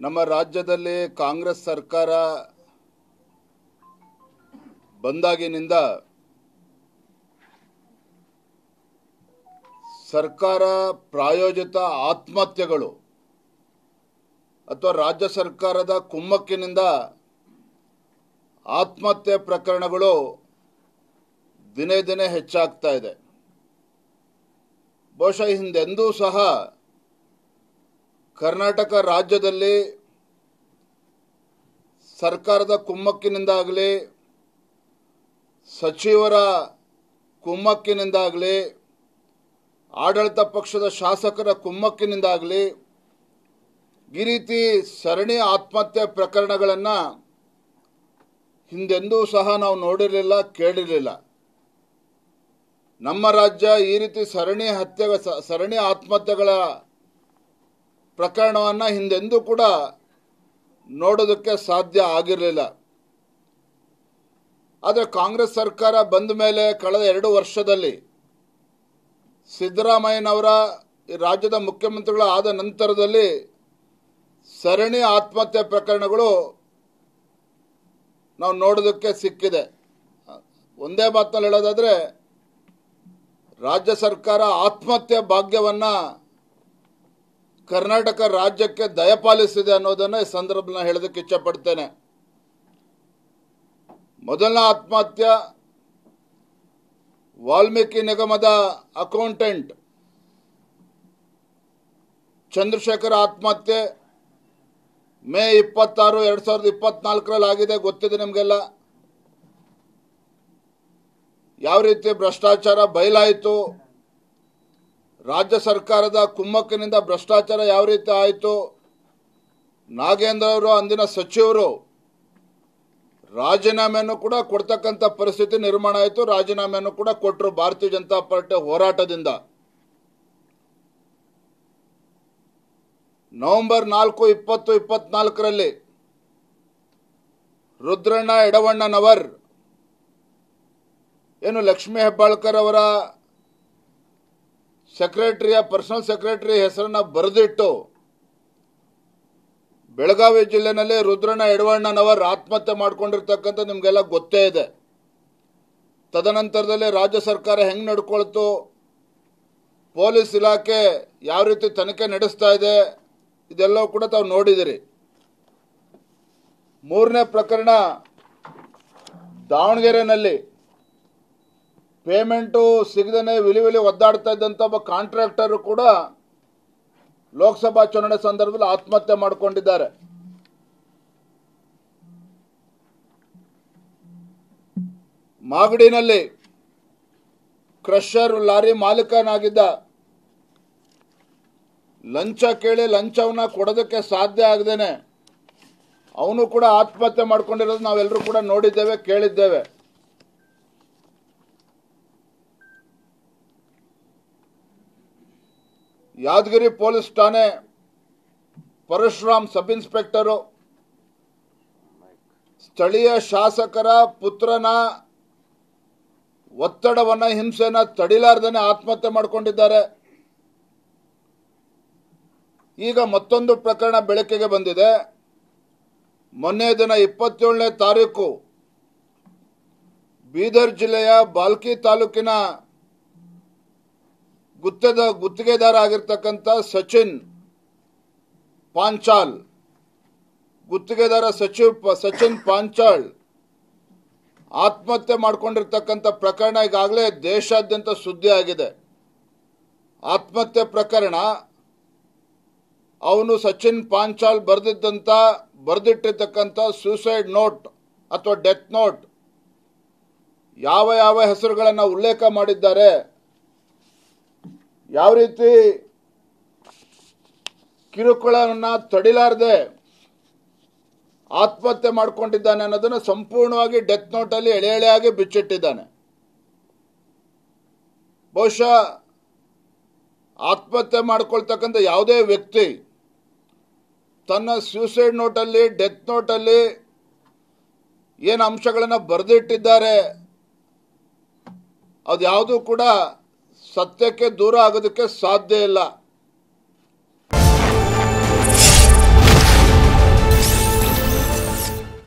ನಮ್ಮ ರಾಜ್ಯದಲ್ಲಿ ಕಾಂಗ್ರೆಸ್ ಸರ್ಕಾರ ಬಂದಾಗಿನಿಂದ ಸರ್ಕಾರ ಪ್ರಾಯೋಜಿತ ಆತ್ಮಹತ್ಯೆಗಳು ಅಥವಾ ರಾಜ್ಯ ಸರ್ಕಾರದ ಕುಮ್ಮಕ್ಕಿನಿಂದ ಆತ್ಮಹತ್ಯೆ ಪ್ರಕರಣಗಳು ದಿನೇ ದಿನೇ ಹೆಚ್ಚಾಗ್ತಾ ಇದೆ. ಬಹುಶಃ ಹಿಂದೆಂದೂ ಸಹ ಕರ್ನಾಟಕ ರಾಜ್ಯದಲ್ಲಿ ಸರ್ಕಾರದ ಕುಮ್ಮಕ್ಕಿನಿಂದಾಗಲಿ ಸಚಿವರ ಕುಮ್ಮಕ್ಕಿನಿಂದಾಗಲಿ ಆಡಳಿತ ಪಕ್ಷದ ಶಾಸಕರ ಕುಮ್ಮಕ್ಕಿನಿಂದಾಗಲಿ ಈ ರೀತಿ ಸರಣಿ ಆತ್ಮಹತ್ಯೆ ಪ್ರಕರಣಗಳನ್ನು ಹಿಂದೆಂದೂ ಸಹ ನಾವು ನೋಡಿರಲಿಲ್ಲ, ಕೇಳಿರಲಿಲ್ಲ. ನಮ್ಮ ರಾಜ್ಯ ಈ ರೀತಿ ಸರಣಿ ಆತ್ಮಹತ್ಯೆಗಳ ಪ್ರಕರಣವನ್ನು ಹಿಂದೆಂದೂ ಕೂಡ ನೋಡೋದಕ್ಕೆ ಸಾಧ್ಯ ಆಗಿರಲಿಲ್ಲ. ಆದರೆ ಕಾಂಗ್ರೆಸ್ ಸರ್ಕಾರ ಬಂದ ಮೇಲೆ ಕಳೆದ 2 ವರ್ಷದಲ್ಲಿ ಸಿದ್ದರಾಮಯ್ಯನವರ ರಾಜ್ಯದ ಮುಖ್ಯಮಂತ್ರಿಗಳು ಆದ ನಂತರದಲ್ಲಿ ಸರಣಿ ಆತ್ಮಹತ್ಯೆ ಪ್ರಕರಣಗಳು ನಾವು ನೋಡೋದಕ್ಕೆ ಸಿಕ್ಕಿದೆ. ಒಂದೇ ಮಾತಿನಲ್ಲಿ ಹೇಳೋದಾದರೆ ರಾಜ್ಯ ಸರ್ಕಾರ ಆತ್ಮಹತ್ಯೆ ಭಾಗ್ಯವನ್ನು ಕರ್ನಾಟಕ ರಾಜ್ಯಕ್ಕೆ ದಯಪಾಲಿಸಿದೆ ಅನ್ನೋದನ್ನು ಈ ಸಂದರ್ಭದಲ್ಲಿ ಹೇಳೋದಕ್ಕೆ ಇಚ್ಛಪಡ್ತೇನೆ. ಮೊದಲನೇ ಆತ್ಮಹತ್ಯೆ ವಾಲ್ಮೀಕಿ ನಿಗಮದ ಅಕೌಂಟೆಂಟ್ ಚಂದ್ರಶೇಖರ್ ಆತ್ಮಹತ್ಯೆ ಮೇ 26, 2024 ಆಗಿದೆ. ಗೊತ್ತಿದೆ ನಿಮಗೆಲ್ಲ. ಯಾವ ರೀತಿ ಭ್ರಷ್ಟಾಚಾರ ಬಯಲಾಯಿತು, ರಾಜ್ಯ ಸರ್ಕಾರದ ಕುಮ್ಮಕ್ಕಿನಿಂದ ಭ್ರಷ್ಟಾಚಾರ ಯಾವ ರೀತಿ ಆಯಿತು. ನಾಗೇಂದ್ರ ಅವರು ಅಂದಿನ ಸಚಿವರು ರಾಜೀನಾಮೆಯನ್ನು ಕೂಡ ಕೊಡ್ತಕ್ಕಂಥ ಪರಿಸ್ಥಿತಿ ನಿರ್ಮಾಣ ಆಯಿತು. ರಾಜೀನಾಮೆಯನ್ನು ಕೂಡ ಕೊಟ್ಟರು ಭಾರತೀಯ ಜನತಾ ಪಾರ್ಟಿ ಹೋರಾಟದಿಂದ. ನವೆಂಬರ್ 4, 2024 ರುದ್ರಣ್ಣ ಎಡವಣ್ಣನವರ್ ಏನು ಲಕ್ಷ್ಮೀ ಹೆಬ್ಬಾಳ್ಕರ್ ಅವರ ಪರ್ಸನಲ್ ಸೆಕ್ರೆಟರಿ ಹೆಸರನ್ನು ಬರೆದಿಟ್ಟು ಬೆಳಗಾವಿ ಜಿಲ್ಲೆನಲ್ಲಿ ರುದ್ರಣ್ಣ ಎಡವಣ್ಣನವರ್ ಆತ್ಮಹತ್ಯೆ ಮಾಡಿಕೊಂಡಿರ್ತಕ್ಕಂಥ ನಿಮಗೆಲ್ಲ ಗೊತ್ತೇ ಇದೆ. ತದನಂತರದಲ್ಲಿ ರಾಜ್ಯ ಸರ್ಕಾರ ಹೆಂಗೆ ನಡ್ಕೊಳ್ತು, ಪೊಲೀಸ್ ಇಲಾಖೆ ಯಾವ ರೀತಿ ತನಿಖೆ ನಡೆಸ್ತಾ ಇದೆ, ಇದೆಲ್ಲವೂ ಕೂಡ ತಾವು ನೋಡಿದಿರಿ. 3ನೇ ಪ್ರಕರಣ ದಾವಣಗೆರೆಯಲ್ಲಿ ಪೇಮೆಂಟು ಸಿಗದೇ ವಿಲಿ ಒದ್ದಾಡ್ತಾ ಇದ್ದಂಥ ಒಬ್ಬ ಕಾಂಟ್ರಾಕ್ಟರ್ ಕೂಡ ಲೋಕಸಭಾ ಚುನಾವಣೆ ಸಂದರ್ಭದಲ್ಲಿ ಆತ್ಮಹತ್ಯೆ ಮಾಡಿಕೊಂಡಿದ್ದಾರೆ. ಮಾಗಡಿನಲ್ಲಿ ಕ್ರಷರ್ ಲಾರಿ ಮಾಲೀಕನಾಗಿದ್ದ ಲಂಚ ಕೇಳಿ ಲಂಚವನ್ನ ಕೊಡೋದಕ್ಕೆ ಸಾಧ್ಯ ಆಗದೇನೆ ಅವನು ಕೂಡ ಆತ್ಮಹತ್ಯೆ ಮಾಡಿಕೊಂಡಿರೋದು ನಾವೆಲ್ಲರೂ ಕೂಡ ನೋಡಿದ್ದೇವೆ, ಕೇಳಿದ್ದೇವೆ. ಯಾದಗಿರಿ ಪೊಲೀಸ್ ಠಾಣೆ ಪರಶುರಾಮ್ ಸಬ್ ಇನ್ಸ್ಪೆಕ್ಟರು ಸ್ಥಳೀಯ ಶಾಸಕರ ಪುತ್ರನ ಒತ್ತಡವನ್ನ ಹಿಂಸೆನ ತಡಿಲಾರ್ದೇನೆ ಆತ್ಮಹತ್ಯೆ ಮಾಡಿಕೊಂಡಿದ್ದಾರೆ. ಈಗ ಮತ್ತೊಂದು ಪ್ರಕರಣ ಬೆಳಕಿಗೆ ಬಂದಿದೆ. ಮೊನ್ನೆ ದಿನ 27ನೇ ತಾರೀಕು ಬೀದರ್ ಜಿಲ್ಲೆಯ ಬಾಲ್ಕಿ ತಾಲೂಕಿನ ಗುತ್ತಿಗೆದಾರ ಆಗಿರ್ತಕ್ಕಂಥ ಸಚಿನ್ ಪಾಂಚಾಲ್, ಗುತ್ತಿಗೆದಾರ ಸಚಿನ್ ಪಾಂಚಾಲ್ ಆತ್ಮಹತ್ಯೆ ಮಾಡಿಕೊಂಡಿರ್ತಕ್ಕಂಥ ಪ್ರಕರಣ ಈಗಾಗಲೇ ದೇಶಾದ್ಯಂತ ಸುದ್ದಿ ಆಗಿದೆ. ಆತ್ಮಹತ್ಯೆ ಪ್ರಕರಣ ಅವನು ಸಚಿನ್ ಪಾಂಚಾಲ್ ಬರೆದಿಟ್ಟಿರ್ತಕ್ಕಂಥ ಸೂಸೈಡ್ ನೋಟ್ ಅಥವಾ ಡೆತ್ ನೋಟ್ ಯಾವ ಯಾವ ಹೆಸರುಗಳನ್ನು ಉಲ್ಲೇಖ ಮಾಡಿದ್ದಾರೆ, ಯಾವ ರೀತಿ ಕಿರುಕುಳವನ್ನು ತಡಿಲಾರದೆ ಆತ್ಮಹತ್ಯೆ ಮಾಡಿಕೊಂಡಿದ್ದಾನೆ ಅನ್ನೋದನ್ನು ಸಂಪೂರ್ಣವಾಗಿ ಡೆತ್ ನೋಟಲ್ಲಿ ಎಳೆಯಾಗಿ ಬಿಚ್ಚಿಟ್ಟಿದ್ದಾನೆ. ಬಹುಶಃ ಆತ್ಮಹತ್ಯೆ ಮಾಡಿಕೊಳ್ತಕ್ಕಂಥ ಯಾವುದೇ ವ್ಯಕ್ತಿ ತನ್ನ ಸೂಸೈಡ್ ನೋಟಲ್ಲಿ, ಡೆತ್ ನೋಟಲ್ಲಿ ಏನು ಅಂಶಗಳನ್ನು ಬರೆದಿಟ್ಟಿದ್ದಾರೆ ಅದು ಯಾವುದೂ ಕೂಡ ಸತ್ಯಕ್ಕೆ ದೂರ ಆಗೋದಕ್ಕೆ ಸಾಧ್ಯ ಇಲ್ಲ.